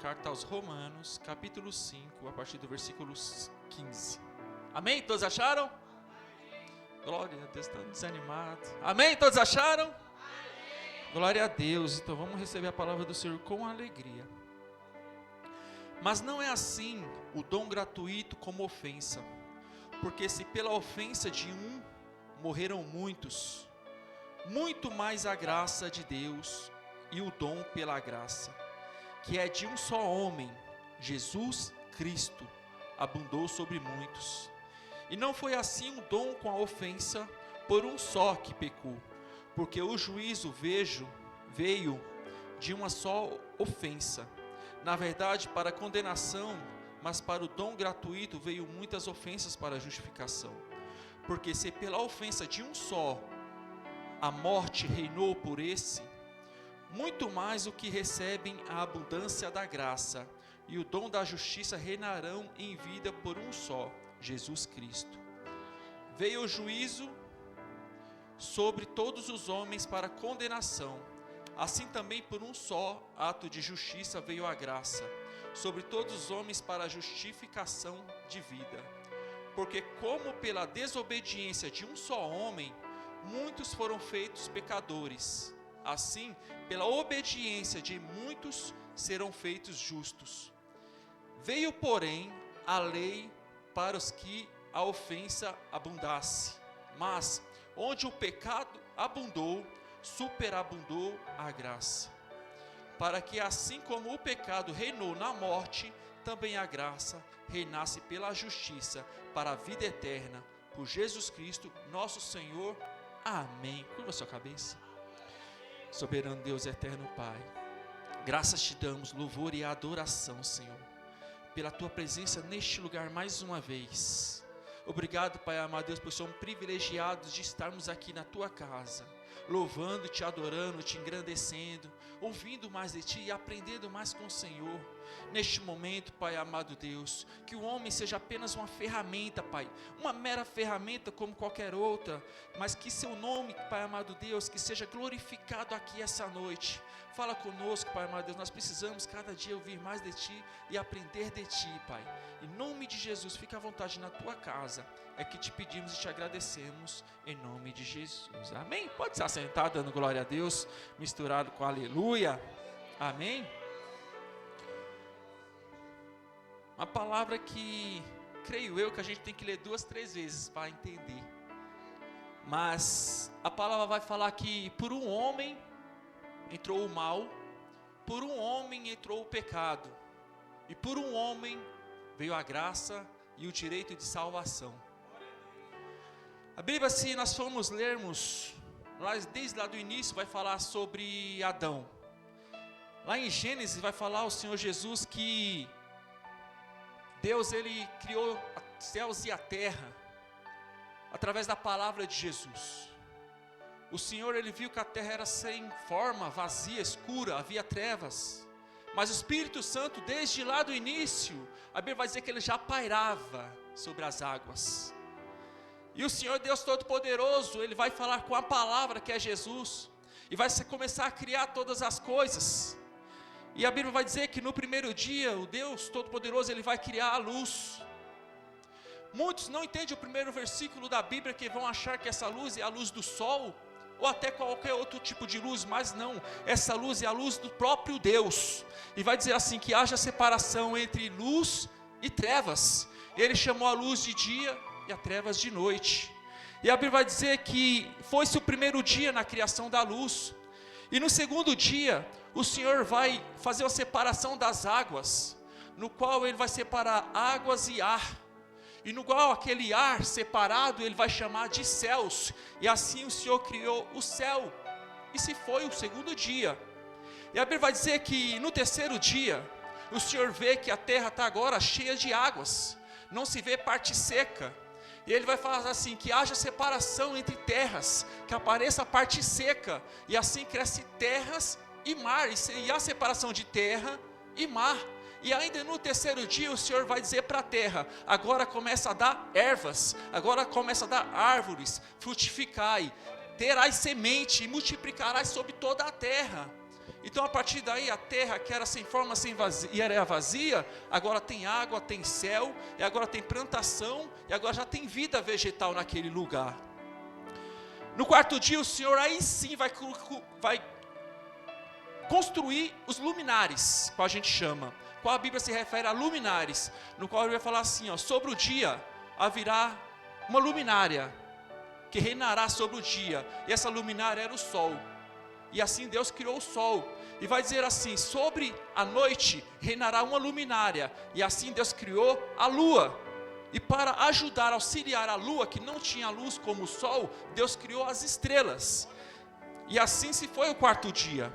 carta aos Romanos, capítulo 5, a partir do versículo 15. Amém? Todos acharam? Glória a Deus, estão desanimados. Amém? Todos acharam? Amém. Glória a Deus. Então vamos receber a palavra do Senhor com alegria. Mas não é assim o dom gratuito como ofensa. Porque se pela ofensa de um morreram muitos, muito mais a graça de Deus e o dom pela graça, que é de um só homem, Jesus Cristo, abundou sobre muitos. E não foi assim o dom com a ofensa, por um só que pecou, porque o juízo veio de uma só ofensa, na verdade para condenação, mas para o dom gratuito veio muitas ofensas para a justificação. Porque se pela ofensa de um só a morte reinou por esse, muito mais o que recebem a abundância da graça e o dom da justiça reinarão em vida por um só, Jesus Cristo. Veio o juízo sobre todos os homens para condenação, assim também por um só ato de justiça veio a graça, sobre todos os homens para a justificação de vida. Porque como pela desobediência de um só homem, muitos foram feitos pecadores, assim, pela obediência de muitos serão feitos justos. Veio, porém, a lei para os que a ofensa abundasse, mas onde o pecado abundou, superabundou a graça, para que assim como o pecado reinou na morte, também a graça reinasse pela justiça para a vida eterna, por Jesus Cristo, nosso Senhor. Amém. Curva sua cabeça. Soberano Deus, eterno Pai, graças te damos, louvor e adoração, Senhor, pela tua presença neste lugar mais uma vez. Obrigado, Pai amado Deus, por sermos privilegiados de estarmos aqui na tua casa, louvando, te adorando, te engrandecendo, ouvindo mais de ti e aprendendo mais com o Senhor. Neste momento, Pai amado Deus, que o homem seja apenas uma ferramenta, Pai, uma mera ferramenta como qualquer outra, mas que seu nome, Pai amado Deus, que seja glorificado aqui essa noite. Fala conosco, Pai amado Deus, nós precisamos cada dia ouvir mais de ti e aprender de ti, Pai. Em nome de Jesus, fica à vontade na tua casa, é que te pedimos e te agradecemos, em nome de Jesus. Amém? Pode se assentar dando glória a Deus, misturado com aleluia. Amém? Uma palavra que, creio eu, que a gente tem que ler 2, 3 vezes para entender. Mas a palavra vai falar que por um homem entrou o mal, por um homem entrou o pecado, e por um homem veio a graça e o direito de salvação. A Bíblia, se nós formos lermos, desde lá do início, vai falar sobre Adão. Lá em Gênesis vai falar o Senhor Jesus que Deus, ele criou os céus e a terra através da palavra de Jesus. O Senhor, ele viu que a terra era sem forma, vazia, escura, havia trevas. Mas o Espírito Santo, desde lá do início, a Bíblia vai dizer que ele já pairava sobre as águas. E o Senhor Deus Todo-Poderoso, ele vai falar com a palavra que é Jesus, e vai começar a criar todas as coisas. E a Bíblia vai dizer que no primeiro dia, o Deus Todo-Poderoso, ele vai criar a luz. Muitos não entendem o primeiro versículo da Bíblia, que vão achar que essa luz é a luz do sol, ou até qualquer outro tipo de luz, mas não, essa luz é a luz do próprio Deus. E vai dizer assim, que haja separação entre luz e trevas. Ele chamou a luz de dia e a trevas de noite. E a Bíblia vai dizer que foi-se o primeiro dia na criação da luz. E no segundo dia, o Senhor vai fazer a separação das águas, no qual ele vai separar águas e ar. E no qual aquele ar separado, ele vai chamar de céus. E assim o Senhor criou o céu. E se foi o segundo dia. E a Bíblia vai dizer que no terceiro dia, o Senhor vê que a terra está agora cheia de águas. Não se vê parte seca. E ele vai falar assim, que haja separação entre terras, que apareça a parte seca. E assim cresce terras e mar. E há separação de terra e mar. E ainda no terceiro dia o Senhor vai dizer para a terra, agora começa a dar ervas, agora começa a dar árvores, frutificai, terás semente e multiplicarás sobre toda a terra. Então a partir daí a terra que era sem forma e era vazia, agora tem água, tem céu, e agora tem plantação, e agora já tem vida vegetal naquele lugar. No quarto dia o Senhor aí sim vai construir os luminares, qual a gente chama, qual a Bíblia se refere a luminares, no qual ele vai falar assim, ó, sobre o dia haverá uma luminária, que reinará sobre o dia, e essa luminária era o sol, e assim Deus criou o sol, e vai dizer assim, sobre a noite reinará uma luminária, e assim Deus criou a lua, e para ajudar, auxiliar a lua, que não tinha luz como o sol, Deus criou as estrelas, e assim se foi o quarto dia.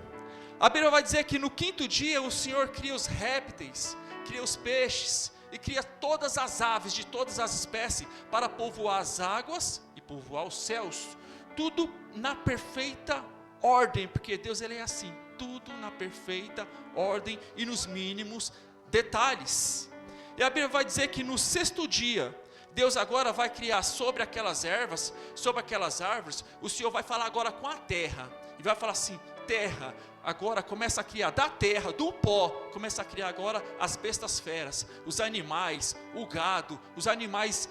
A Bíblia vai dizer que no quinto dia o Senhor cria os répteis, cria os peixes, e cria todas as aves de todas as espécies, para povoar as águas, e povoar os céus, tudo na perfeita ordem, porque Deus ele é assim, tudo na perfeita ordem, e nos mínimos detalhes. E a Bíblia vai dizer que no sexto dia, Deus agora vai criar sobre aquelas ervas, sobre aquelas árvores, o Senhor vai falar agora com a terra, e vai falar assim, terra, agora começa a criar da terra, do pó, começa a criar agora as bestas feras, os animais, o gado, os animais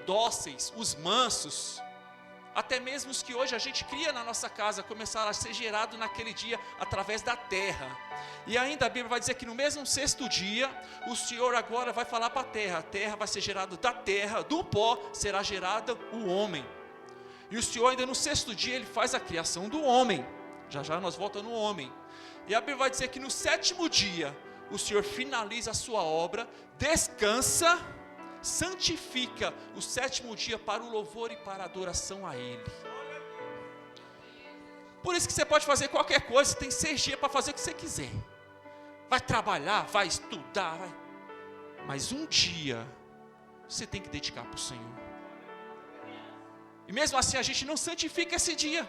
dóceis, os mansos, até mesmo os que hoje a gente cria na nossa casa, começaram a ser gerados naquele dia, através da terra. E ainda a Bíblia vai dizer que no mesmo sexto dia, o Senhor agora vai falar para a terra vai ser gerada da terra, do pó será gerado o homem. E o Senhor ainda no sexto dia, ele faz a criação do homem, já nós voltamos no homem, e a Bíblia vai dizer que no sétimo dia, o Senhor finaliza a sua obra, descansa, santifica o sétimo dia para o louvor e para a adoração a Ele. Por isso que você pode fazer qualquer coisa, você tem 6 dias para fazer o que você quiser, vai trabalhar, vai estudar, mas um dia, você tem que dedicar para o Senhor, e mesmo assim a gente não santifica esse dia,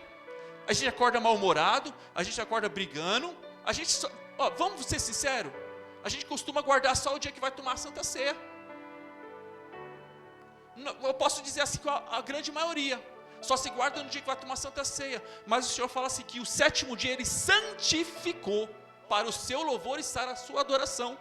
a gente acorda mal-humorado, a gente acorda brigando, a gente vamos ser sinceros, a gente costuma guardar só o dia que vai tomar a Santa Ceia. Eu posso dizer assim que a grande maioria só se guarda no dia que vai tomar a Santa Ceia, mas o Senhor fala assim que o sétimo dia Ele santificou para o seu louvor e para a sua adoração.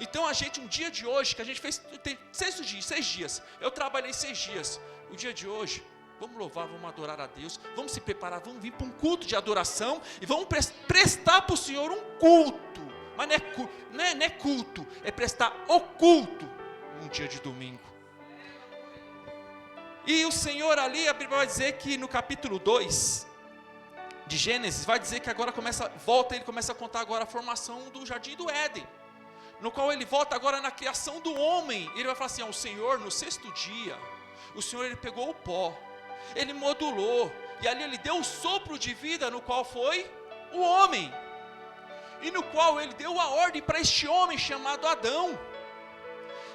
Então a gente, um dia de hoje, que a gente fez, tem 6 dias, eu trabalhei 6 dias, o dia de hoje, vamos louvar, vamos adorar a Deus, vamos se preparar, vamos vir para um culto de adoração, e vamos prestar para o Senhor um culto, mas não é culto, é prestar o culto, num dia de domingo. E o Senhor ali, a Bíblia vai dizer que no capítulo 2, de Gênesis, vai dizer que agora ele começa a contar agora a formação do Jardim do Éden, no qual ele volta agora na criação do homem, ele vai falar assim, o Senhor no sexto dia, o Senhor ele pegou o pó, ele modulou, e ali ele deu o sopro de vida, no qual foi o homem, e no qual ele deu a ordem para este homem chamado Adão.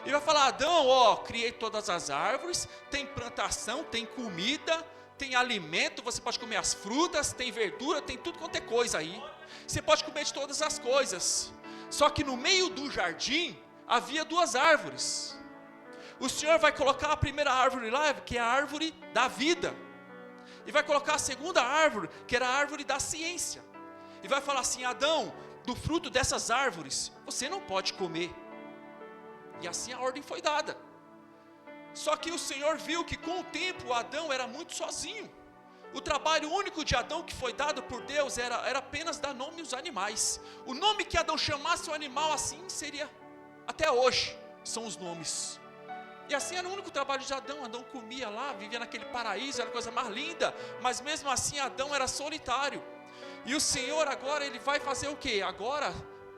Ele vai falar, Adão, criei todas as árvores, tem plantação, tem comida, tem alimento, você pode comer as frutas, tem verdura, tem tudo quanto é coisa aí, você pode comer de todas as coisas, só que no meio do jardim, havia 2 árvores, o Senhor vai colocar a primeira árvore lá, que é a árvore da vida, e vai colocar a segunda árvore, que era a árvore da ciência, e vai falar assim, Adão, do fruto dessas árvores, você não pode comer, e assim a ordem foi dada. Só que o Senhor viu que com o tempo, Adão era muito sozinho, o trabalho único de Adão que foi dado por Deus, era apenas dar nome aos animais, o nome que Adão chamasse o animal, assim seria, até hoje, são os nomes, e assim era o único trabalho de Adão. Adão comia lá, vivia naquele paraíso, era a coisa mais linda, mas mesmo assim Adão era solitário, e o Senhor agora, ele vai fazer o quê? Agora,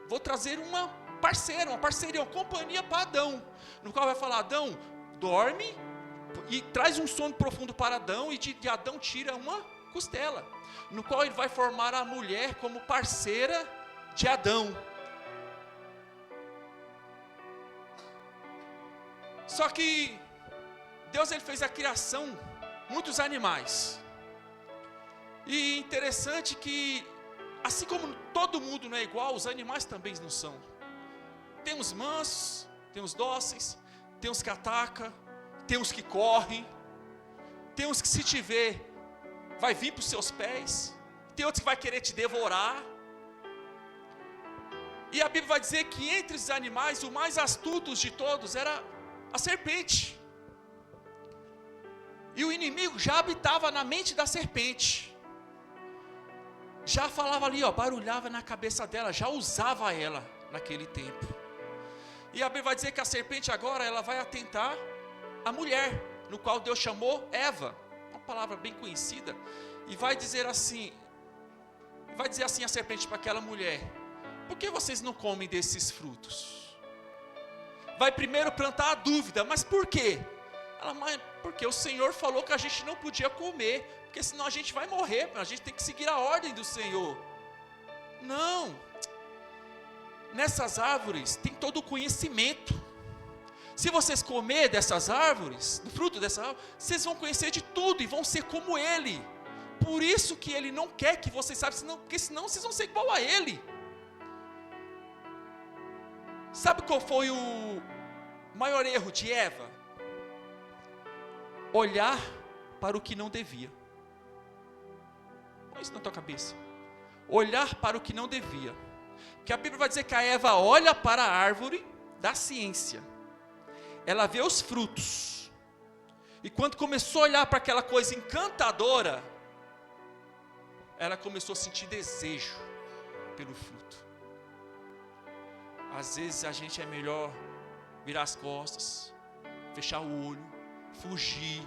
vou trazer uma parceria, uma companhia para Adão, no qual vai falar, Adão, dorme, e traz um sono profundo para Adão, e de Adão tira uma costela, no qual ele vai formar a mulher como parceira de Adão. Só que Deus ele fez a criação, muitos animais, e interessante que, assim como todo mundo não é igual, os animais também não são. Tem os mansos, tem os dóceis, tem os que atacam, tem os que correm, tem uns que se te ver, vai vir para os seus pés, tem outros que vai querer te devorar, E a Bíblia vai dizer que entre os animais, o mais astuto de todos era a serpente. E o inimigo já habitava na mente da serpente. Já falava ali, barulhava na cabeça dela, já usava ela naquele tempo. E a Bíblia vai dizer que a serpente agora, ela vai atentar a mulher, no qual Deus chamou Eva, uma palavra bem conhecida, e vai dizer assim a serpente para aquela mulher: por que vocês não comem desses frutos? Vai primeiro plantar a dúvida, mas por quê? Ela, mãe, porque o Senhor falou que a gente não podia comer, porque senão a gente vai morrer, a gente tem que seguir a ordem do Senhor. Não, nessas árvores tem todo o conhecimento. Se vocês comer dessas árvores, do fruto dessa árvore, vocês vão conhecer de tudo e vão ser como Ele. Por isso que Ele não quer que vocês saibam, porque senão vocês vão ser igual a Ele. Sabe qual foi o maior erro de Eva? Olhar para o que não devia. Põe isso na tua cabeça. Olhar para o que não devia. Porque a Bíblia vai dizer que a Eva olha para a árvore da ciência. Ela vê os frutos. E quando começou a olhar para aquela coisa encantadora, ela começou a sentir desejo pelo fruto. Às vezes a gente é melhor virar as costas, fechar o olho, fugir,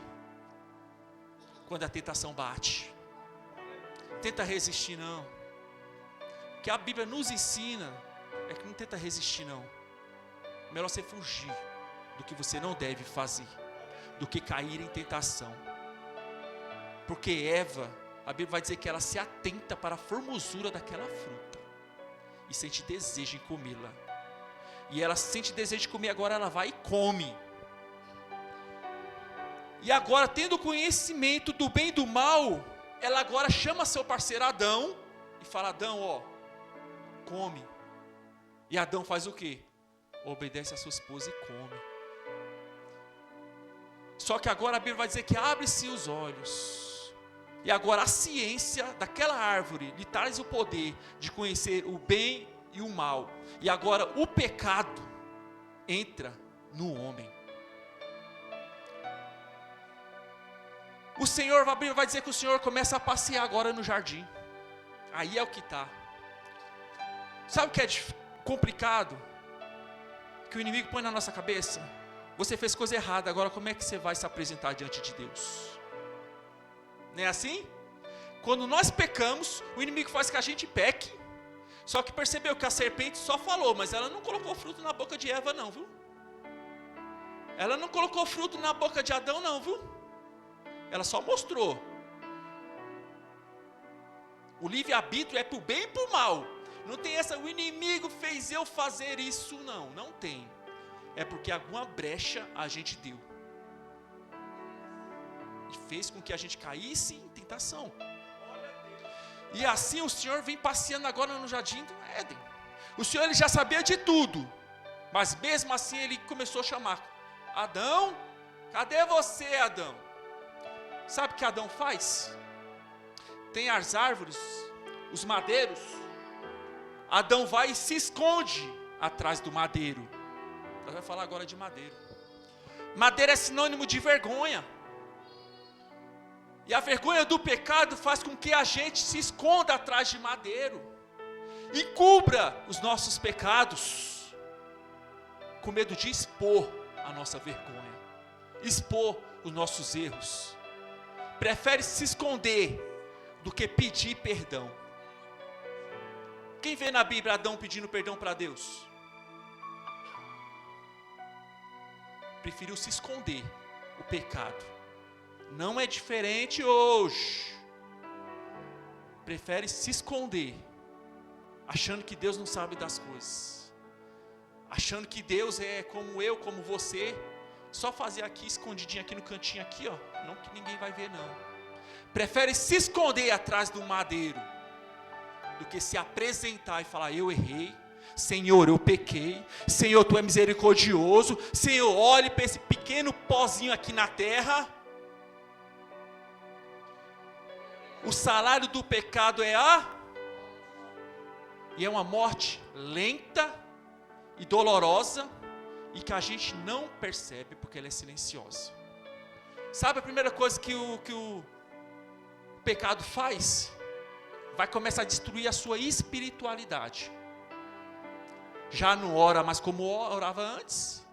quando a tentação bate. Tenta resistir não. O que a Bíblia nos ensina é que não tenta resistir não. Melhor você fugir do que você não deve fazer, do que cair em tentação. Porque Eva, a Bíblia vai dizer que ela se atenta para a formosura daquela fruta e sente desejo em comê-la. E ela sente desejo de comer, agora ela vai e come. E agora, tendo conhecimento do bem e do mal, ela agora chama seu parceiro Adão e fala: Adão, come. E Adão faz o quê? Obedece a sua esposa e come. Só que agora a Bíblia vai dizer que abre-se os olhos. E agora a ciência daquela árvore lhe traz o poder de conhecer o bem e o mal. E agora o pecado entra no homem. O Senhor, a Bíblia vai dizer que o Senhor começa a passear agora no jardim. Aí é o que está. Sabe o que é complicado? Que o inimigo põe na nossa cabeça: você fez coisa errada, agora como é que você vai se apresentar diante de Deus? Não é assim? Quando nós pecamos, o inimigo faz que a gente peque. Só que percebeu que a serpente só falou, mas ela não colocou fruto na boca de Eva não, viu? Ela não colocou fruto na boca de Adão não, viu? Ela só mostrou. O livre-arbítrio é para o bem e para o mal. Não tem essa, o inimigo fez eu fazer isso, não. Não tem. É porque alguma brecha a gente deu. E fez com que a gente caísse em tentação. E assim o Senhor vem passeando agora no jardim do Éden. O Senhor, ele já sabia de tudo. Mas mesmo assim ele começou a chamar: Adão, cadê você, Adão? Sabe o que Adão faz? Tem as árvores, os madeiros. Adão vai e se esconde atrás do madeiro. Nós vamos falar agora de madeiro. Madeira é sinônimo de vergonha. E a vergonha do pecado faz com que a gente se esconda atrás de madeiro e cubra os nossos pecados, com medo de expor a nossa vergonha, expor os nossos erros. Prefere se esconder do que pedir perdão. Quem vê na Bíblia Adão pedindo perdão para Deus? Preferiu se esconder o pecado. Não é diferente hoje. Prefere se esconder, achando que Deus não sabe das coisas, achando que Deus é como eu, como você, só fazer aqui, escondidinho aqui no cantinho aqui, não que ninguém vai ver não. Prefere se esconder atrás do madeiro, do que se apresentar e falar: eu errei, Senhor, eu pequei, Senhor, Tu é misericordioso, Senhor, olhe para esse pequeno pozinho aqui na terra. O salário do pecado é a... E é uma morte lenta e dolorosa, e que a gente não percebe porque ela é silenciosa. Sabe a primeira coisa que o pecado faz? Vai começar a destruir a sua espiritualidade. Já não ora mais como orava antes,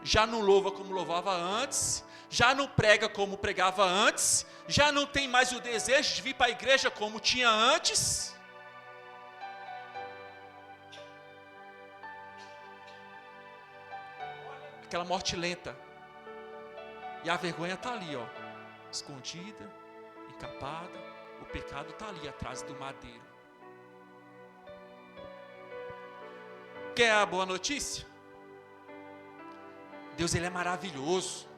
já não louva como louvava antes, já não prega como pregava antes, já não tem mais o desejo de vir para a igreja como tinha antes. Aquela morte lenta. E a vergonha está ali, ó, escondida, encapada. O pecado está ali atrás do madeiro. Quer a boa notícia? Deus, Ele é maravilhoso.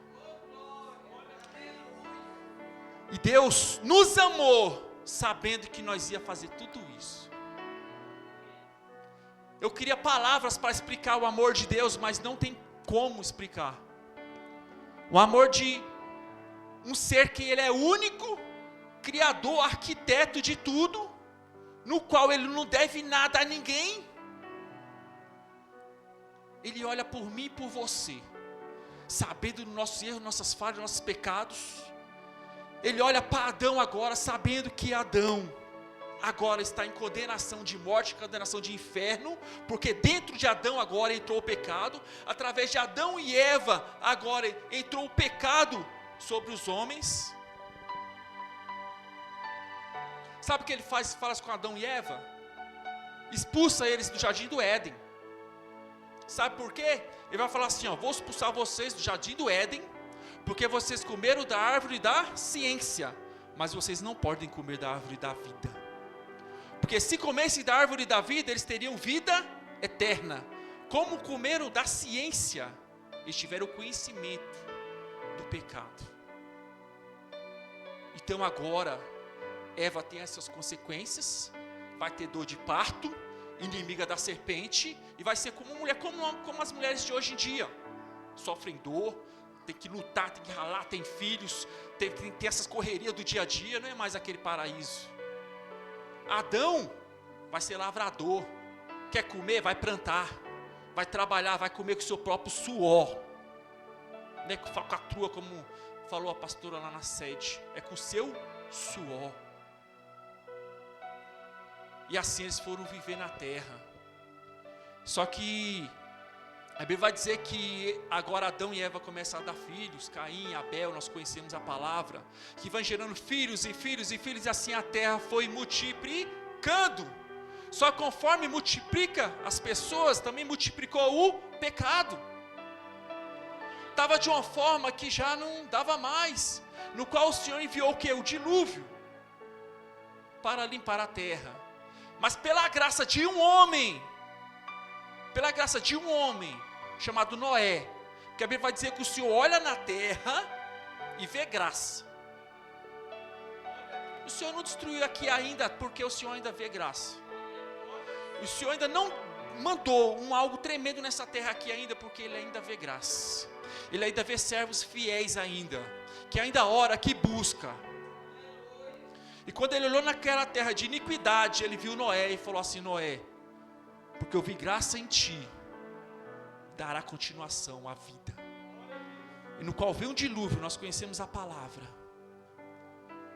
E Deus nos amou, sabendo que nós ia fazer tudo isso. Eu queria palavras para explicar o amor de Deus, mas não tem como explicar. O amor de um ser que Ele é único, criador, arquiteto de tudo, no qual Ele não deve nada a ninguém. Ele olha por mim e por você, sabendo dos nossos erros, nossas falhas, nossos pecados. Ele olha para Adão agora, sabendo que Adão agora está em condenação de morte, condenação de inferno, porque dentro de Adão agora entrou o pecado. Através de Adão e Eva agora entrou o pecado sobre os homens. Sabe o que ele faz com Adão e Eva? Expulsa eles do jardim do Éden. Sabe por quê? Ele vai falar assim, ó, vou expulsar vocês do jardim do Éden, porque vocês comeram da árvore da ciência, mas vocês não podem comer da árvore da vida. Porque se comessem da árvore da vida, eles teriam vida eterna. Como comeram da ciência, eles tiveram conhecimento do pecado. Então agora, Eva tem essas consequências, vai ter dor de parto, inimiga da serpente, e vai ser como mulher, como as mulheres de hoje em dia, sofrem dor, tem que lutar, tem que ralar, tem filhos, tem essas correrias do dia a dia, não é mais aquele paraíso. Adão vai ser lavrador, quer comer, vai plantar, vai trabalhar, vai comer com o seu próprio suor, não é com falcatrua como falou a pastora lá na sede, é com o seu suor. E assim eles foram viver na terra. Só que a Bíblia vai dizer que agora Adão e Eva começam a dar filhos, Caim, Abel, nós conhecemos a palavra, que vai gerando filhos e filhos e filhos, e assim a terra foi multiplicando. Só conforme multiplica as pessoas, também multiplicou o pecado. Estava de uma forma que já não dava mais, no qual o Senhor enviou o que? O dilúvio, para limpar a terra. Mas pela graça de um homem, chamado Noé, que a Bíblia vai dizer que o Senhor olha na terra e vê graça. O Senhor não destruiu aqui ainda, porque o Senhor ainda vê graça. O Senhor ainda não mandou algo tremendo nessa terra aqui ainda, porque Ele ainda vê graça. Ele ainda vê servos fiéis ainda, que ainda ora, que busca. E quando Ele olhou naquela terra de iniquidade, Ele viu Noé e falou assim: Noé, porque eu vi graça em ti, dará continuação à vida. E no qual veio um dilúvio, nós conhecemos a palavra,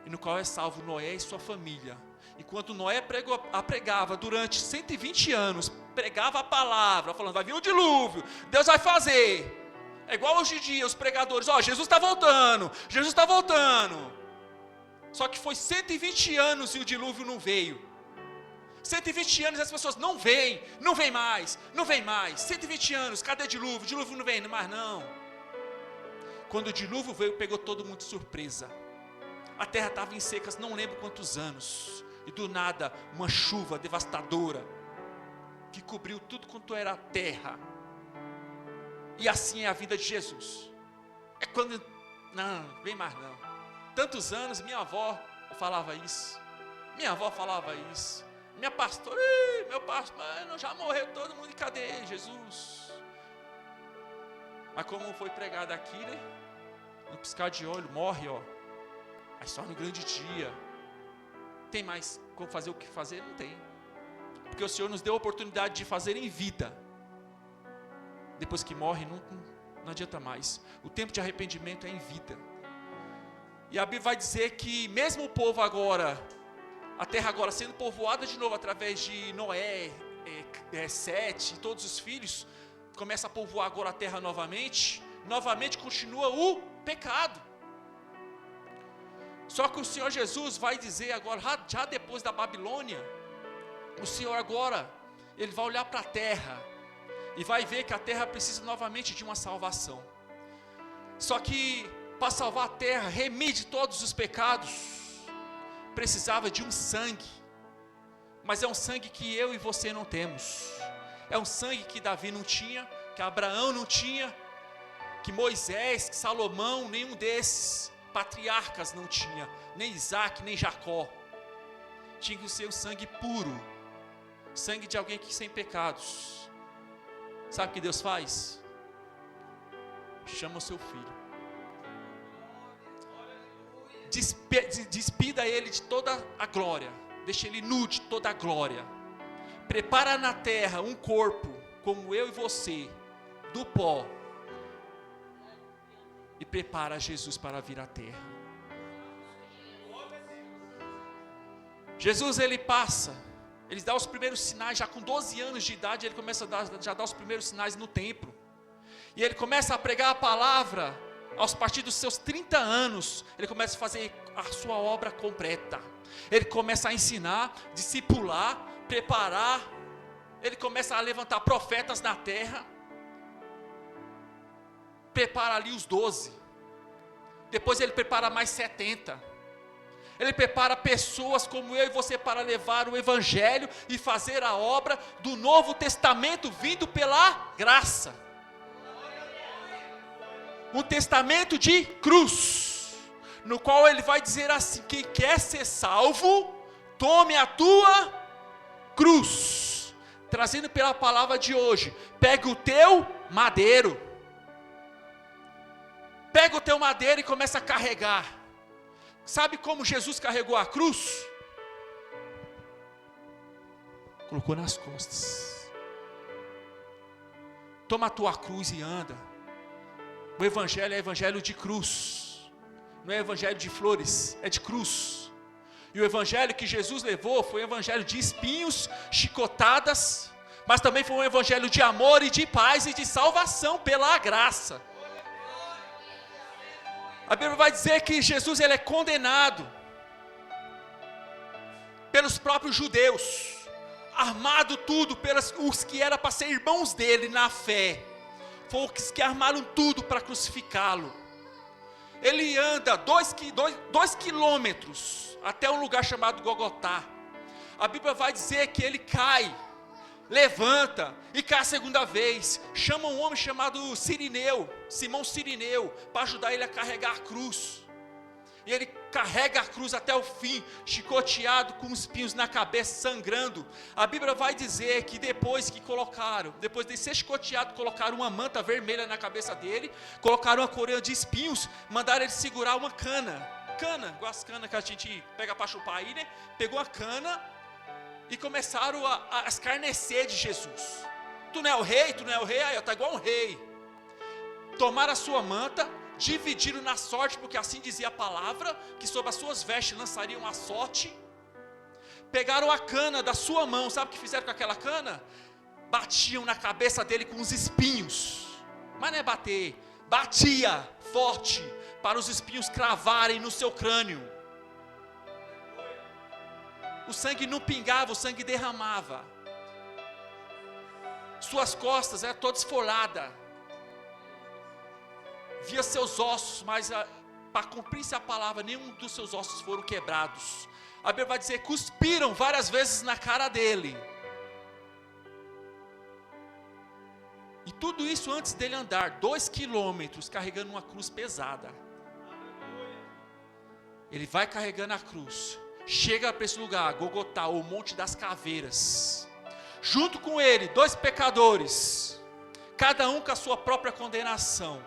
e no qual é salvo Noé e sua família. Enquanto Noé pregava durante 120 anos, pregava a palavra, falando, vai vir um dilúvio, Deus vai fazer. É igual hoje em dia, os pregadores, Jesus está voltando, Jesus está voltando. Só que foi 120 anos e o dilúvio não veio. 120 anos e as pessoas não vêm mais. 120 anos, cadê o dilúvio? O dilúvio não vem mais não. Quando o dilúvio veio, pegou todo mundo de surpresa. A terra estava em secas, não lembro quantos anos. E do nada, uma chuva devastadora, que cobriu tudo quanto era a terra. E assim é a vida de Jesus. É quando, não, vem mais não. Tantos anos, minha avó falava isso. Minha pastora, meu pastor, mano, já morreu todo mundo, e cadê Jesus? Mas como foi pregado aqui, né? No piscar de olho, morre, ó. Mas só no grande dia. Tem mais como fazer o que fazer? Não tem. porque o Senhor nos deu a oportunidade de fazer em vida. Depois que morre, não adianta mais. O tempo de arrependimento é em vida. E a Bíblia vai dizer que mesmo o povo agora, a terra agora sendo povoada de novo através de Noé, Sete e todos os filhos, começa a povoar agora a terra novamente continua o pecado. Só que o Senhor Jesus vai dizer agora, já depois da Babilônia, o Senhor agora, Ele vai olhar para a terra, e vai ver que a terra precisa novamente de uma salvação. Só que, para salvar a terra, remir de todos os pecados, precisava de um sangue. Mas é um sangue que eu e você não temos. É um sangue que Davi não tinha, que Abraão não tinha, que Moisés, que Salomão, nenhum desses patriarcas não tinha, nem Isaac, nem Jacó. Tinha que ser um sangue puro, sangue de alguém que sem pecados. Sabe o que Deus faz? Chama o seu filho, despida ele de toda a glória, deixa ele nu de toda a glória, prepara na terra um corpo como eu e você, do pó, e prepara Jesus para vir à terra. Jesus, ele passa, ele dá os primeiros sinais, já com 12 anos de idade, ele começa a dar os primeiros sinais no templo, e ele começa a pregar a palavra, aos partir dos seus 30 anos, ele começa a fazer a sua obra completa, ele começa a ensinar, discipular, preparar, ele começa a levantar profetas na terra, prepara ali os 12, depois ele prepara mais 70, ele prepara pessoas como eu e você para levar o evangelho e fazer a obra do Novo Testamento vindo pela graça, um testamento de cruz, no qual ele vai dizer assim: quem quer ser salvo, tome a tua cruz, trazendo pela palavra de hoje, pega o teu madeiro, pega o teu madeiro e começa a carregar. Sabe como Jesus carregou a cruz? Colocou nas costas. Toma a tua cruz e anda. O evangelho é evangelho de cruz, não é evangelho de flores, é de cruz. E o evangelho que Jesus levou foi um evangelho de espinhos, chicotadas, mas também foi um evangelho de amor e de paz e de salvação pela graça. A Bíblia vai dizer que Jesus, ele é condenado pelos próprios judeus, armado tudo pelos os que eram para ser irmãos dele na fé, foi os que armaram tudo para crucificá-lo. Ele anda 2 quilômetros até um lugar chamado Gogotá. A Bíblia vai dizer que ele cai, levanta e cai a segunda vez. Chama um homem chamado Cirineu, Simão Cirineu, para ajudar ele a carregar a cruz. E ele carrega a cruz até o fim, chicoteado com espinhos na cabeça, sangrando. A Bíblia vai dizer que depois de ser chicoteado, colocaram uma manta vermelha na cabeça dele, colocaram uma coroa de espinhos, mandaram ele segurar uma cana, igual as canas que a gente pega para chupar aí, né? Pegou a cana e começaram a escarnecer de Jesus. Tu não é o rei? Aí está igual um rei. Tomaram a sua manta, dividiram na sorte, porque assim dizia a palavra, que sobre as suas vestes lançariam a sorte. Pegaram a cana da sua mão, sabe o que fizeram com aquela cana? Batiam na cabeça dele com os espinhos, mas não é bater, batia forte, para os espinhos cravarem no seu crânio. O sangue não pingava, o sangue derramava, suas costas eram todas esfoladas, via seus ossos, mas para cumprir-se a palavra, nenhum dos seus ossos foram quebrados. A Bíblia vai dizer, cuspiram várias vezes na cara dele. E tudo isso antes dele andar 2 quilômetros carregando uma cruz pesada. Ele vai carregando a cruz, chega para esse lugar, Gogotá, o Monte das Caveiras. Junto com ele, 2 pecadores, cada um com a sua própria condenação.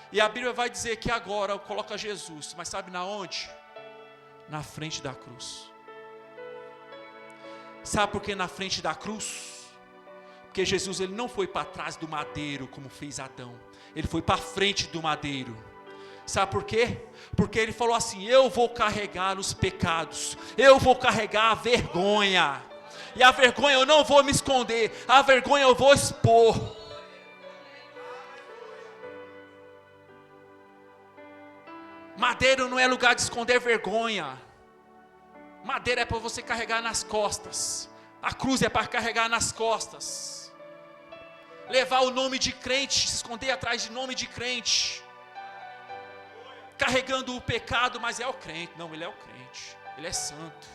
E a Bíblia vai dizer que agora coloca Jesus, mas sabe na onde? Na frente da cruz. Sabe por que na frente da cruz? Porque Jesus ele não foi para trás do madeiro como fez Adão. Ele foi para frente do madeiro. Sabe por quê? Porque ele falou assim: eu vou carregar os pecados, eu vou carregar a vergonha. E a vergonha eu não vou me esconder, a vergonha eu vou expor. Madeiro não é lugar de esconder vergonha. Madeira é para você carregar nas costas. A cruz é para carregar nas costas. Levar o nome de crente, se esconder atrás de nome de crente. Carregando o pecado, mas é o crente. Não, ele é o crente. Ele é santo.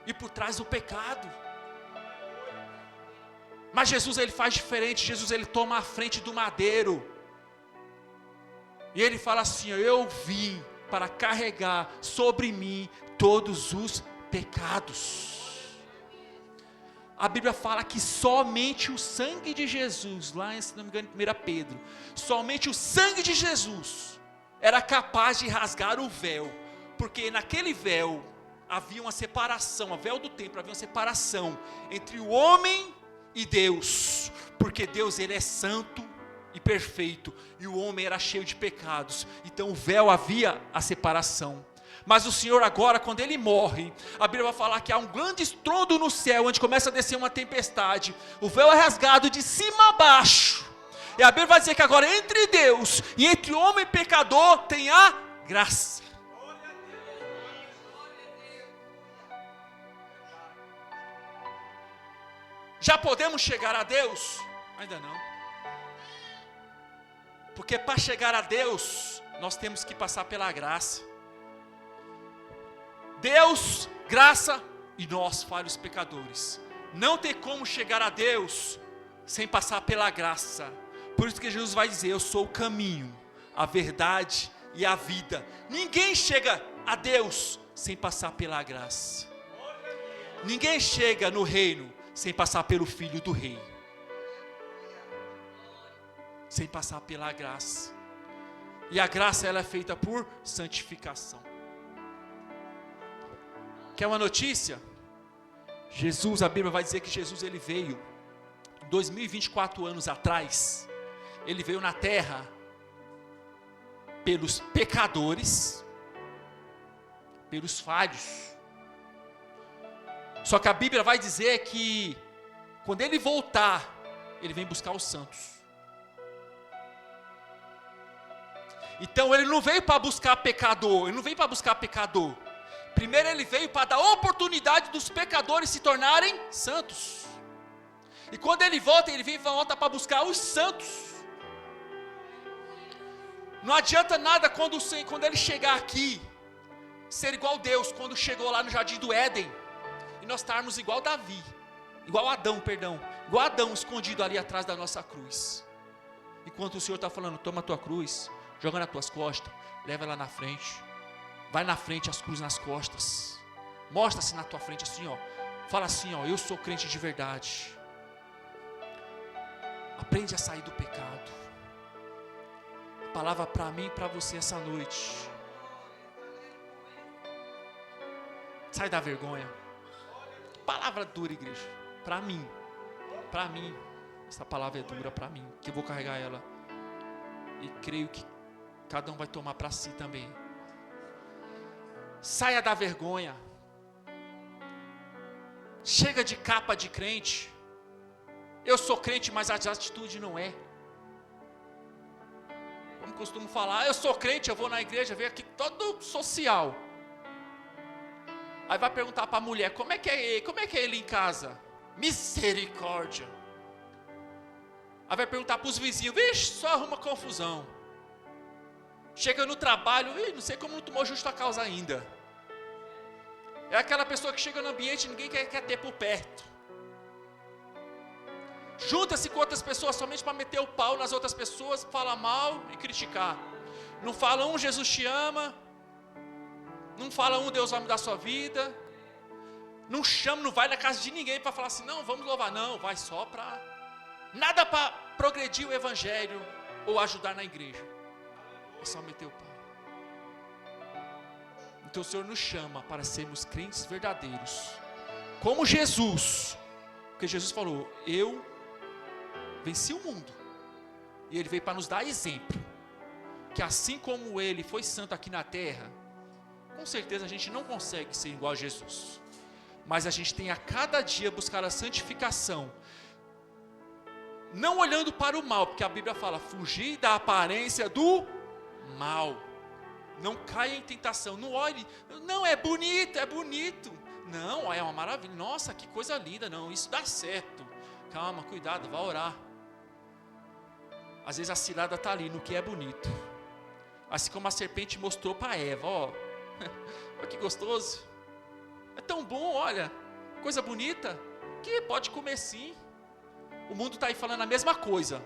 E por trás do pecado. Mas Jesus ele faz diferente. Jesus ele toma a frente do madeiro. E ele fala assim: eu vim para carregar sobre mim todos os pecados. A Bíblia fala que somente o sangue de Jesus, lá se não me engano em 1 Pedro, somente o sangue de Jesus era capaz de rasgar o véu, porque naquele véu havia uma separação, o véu do templo havia uma separação entre o homem e Deus, porque Deus ele é santo e perfeito, e o homem era cheio de pecados, então o véu havia a separação. Mas o Senhor agora, quando ele morre, a Bíblia vai falar que há um grande estrondo no céu, onde começa a descer uma tempestade, o véu é rasgado de cima a baixo, e a Bíblia vai dizer que agora entre Deus e entre homem e pecador tem a graça. Já podemos chegar a Deus? Ainda não. Porque para chegar a Deus, nós temos que passar pela graça. Deus, graça e nós, falhos pecadores. Não tem como chegar a Deus sem passar pela graça. Por isso que Jesus vai dizer: eu sou o caminho, a verdade e a vida. Ninguém chega a Deus sem passar pela graça. Ninguém chega no reino sem passar pelo Filho do Rei. Sem passar pela graça. E a graça ela é feita por santificação. Quer uma notícia? Jesus, a Bíblia vai dizer que Jesus ele veio 2024 anos atrás. Ele veio na terra pelos pecadores, pelos falhos. Só que a Bíblia vai dizer que quando ele voltar, ele vem buscar os santos. Então ele não veio para buscar pecador, ele não veio para buscar pecador. Primeiro ele veio para dar oportunidade dos pecadores se tornarem santos. E quando ele volta para buscar os santos. Não adianta nada quando ele chegar aqui, ser igual Deus, quando chegou lá no jardim do Éden, e nós estarmos igual Davi, igual Adão escondido ali atrás da nossa cruz. Enquanto o Senhor está falando: toma a tua cruz, joga nas tuas costas, leva ela na frente, vai na frente, as cruzes nas costas, mostra-se na tua frente assim, ó, fala assim, ó: eu sou crente de verdade. Aprende a sair do pecado. A palavra para mim e para você essa noite: sai da vergonha. Palavra dura, igreja, para mim, essa palavra é dura para mim, que eu vou carregar ela, e creio que cada um vai tomar para si também. Saia da vergonha. Chega de capa de crente. Eu sou crente, mas a atitude não é. Como costumo falar: eu sou crente, eu vou na igreja, venho aqui todo social. Aí vai perguntar para a mulher: como é que é ele em casa? Misericórdia. Aí vai perguntar para os vizinhos: vixe, só arruma confusão. Chega no trabalho: não sei como não tomou justa causa ainda. É aquela pessoa que chega no ambiente e ninguém quer ter por perto. Junta-se com outras pessoas somente para meter o pau nas outras pessoas, falar mal e criticar. Não fala um: Jesus te ama. Não fala um: Deus vai mudar a sua vida. Não chama, não vai na casa de ninguém para falar assim: não, vamos louvar. Não, vai só para... nada para progredir o evangelho ou ajudar na igreja. É só meter o pau. Então o Senhor nos chama para sermos crentes verdadeiros, como Jesus, porque Jesus falou, eu venci o mundo, e Ele veio para nos dar exemplo, que assim como Ele foi santo aqui na terra, com certeza a gente não consegue ser igual a Jesus, mas a gente tem a cada dia buscar a santificação, não olhando para o mal, porque a Bíblia fala, fugir da aparência do mal, não caia em tentação, não olhe, não, é bonito, não, é uma maravilha, nossa, que coisa linda, não, isso dá certo, calma, cuidado, vá orar. Às vezes a cilada está ali, no que é bonito, assim como a serpente mostrou para Eva, ó, olha que gostoso, é tão bom, olha, coisa bonita, que pode comer sim. O mundo está aí falando a mesma coisa.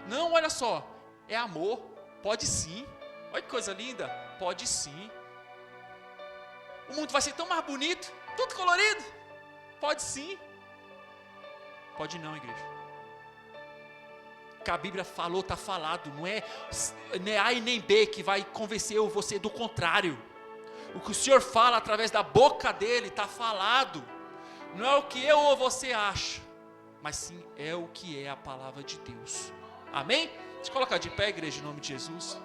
Não, olha só, é amor, pode sim. Olha que coisa linda, pode sim. O mundo vai ser tão mais bonito, tudo colorido, pode sim. Pode não, igreja. O que a Bíblia falou, está falado, não é A e nem B que vai convencer você do contrário. O que o Senhor fala através da boca dele está falado, não é o que eu ou você acha, mas sim é o que é a palavra de Deus. Amém? Deixa eu colocar de pé, igreja, em nome de Jesus.